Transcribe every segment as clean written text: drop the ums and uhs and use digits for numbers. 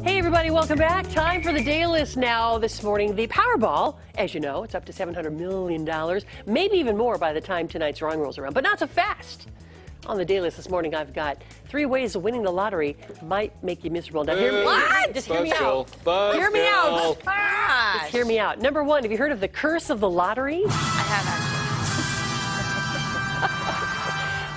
Hey everybody, welcome back. Time for the day list now this morning. The Powerball, as you know, it's up to $700 million, maybe even more by the time tonight's drawing rolls around, but not so fast. On the day list this morning, I've got 3 ways of winning the lottery might make you miserable. Now, hear me. What? Just hear me out. Hear me out. Just hear me out. Number 1, have you heard of the curse of the lottery? I have actually.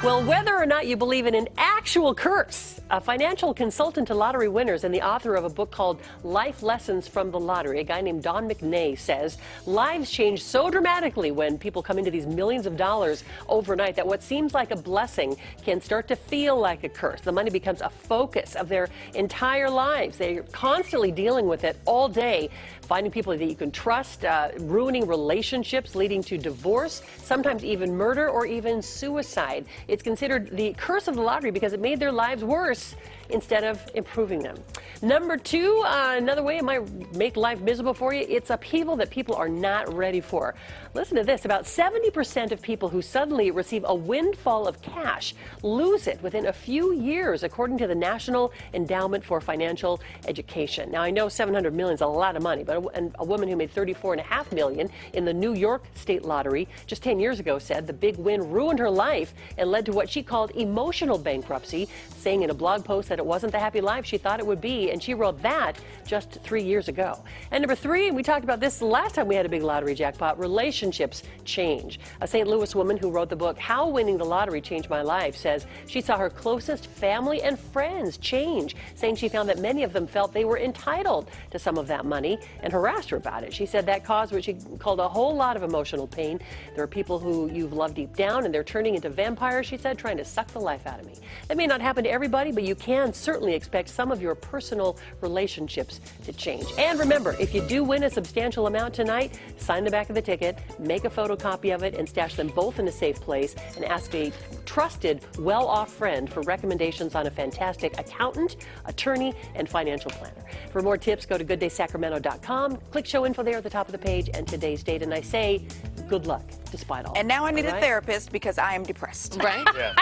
Well, whether or not you believe in an actual curse, a financial consultant to lottery winners and the author of a book called Life Lessons from the Lottery, a guy named Don McNay, says lives change so dramatically when people come into these millions of dollars overnight that what seems like a blessing can start to feel like a curse. The money becomes a focus of their entire lives. They're constantly dealing with it all day, finding people that you can trust, ruining relationships, leading to divorce, sometimes even murder or even suicide. It's considered the curse of the lottery because it made their lives worse instead of improving them. Number 2, another way it might make life miserable for you, it's upheaval that people are not ready for. Listen to this, about 70% of people who suddenly receive a windfall of cash lose it within a few years, according to the National Endowment for Financial Education. Now, I know $700 million is a lot of money, but a woman who made $34.5 million in the New York State Lottery just 10 years ago said the big win ruined her life and led to what she called emotional bankruptcy, saying in a blog post that it wasn't the happy life she thought it would be, and she wrote that just 3 years ago. And number 3, and we talked about this the last time we had a big lottery jackpot, relationships change. A St. Louis woman who wrote the book How Winning the Lottery Changed My Life says she saw her closest family and friends change, saying she found that many of them felt they were entitled to some of that money and harassed her about it. She said that caused what she called a whole lot of emotional pain. There are people who you've loved deep down and they're turning into vampires, she said, trying to suck the life out of me. That may not happen to everybody, but you can certainly expect some of your personal relationships to change. And remember, if you do win a substantial amount tonight, sign the back of the ticket, make a photocopy of it, and stash them both in a safe place, and ask a trusted, well-off friend for recommendations on a fantastic accountant, attorney, and financial planner. For more tips, go to gooddaysacramento.com, click show info there at the top of the page, and today's date, and I say good luck despite all. And now I need a therapist because I am depressed. Right? Yeah.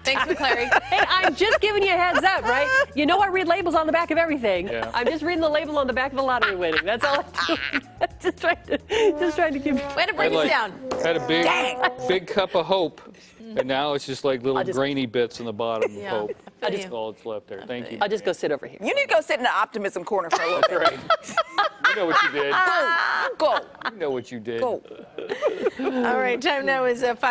Thanks, McClary. Hey, I'm just giving you a heads up, right? You know I read labels on the back of everything. Yeah. I'm just reading the label on the back of the lottery winning. That's all I'm doing. just trying to keep... Way to bring us down. Had a big cup of hope, and now it's just like little grainy bits in the bottom of hope. That's all that's left there. Thank you. I'll just go sit over here. You need to go sit in the optimism corner for a little bit. Right. You know what you did. Go. You know what you did. Go. All right, time now is 5.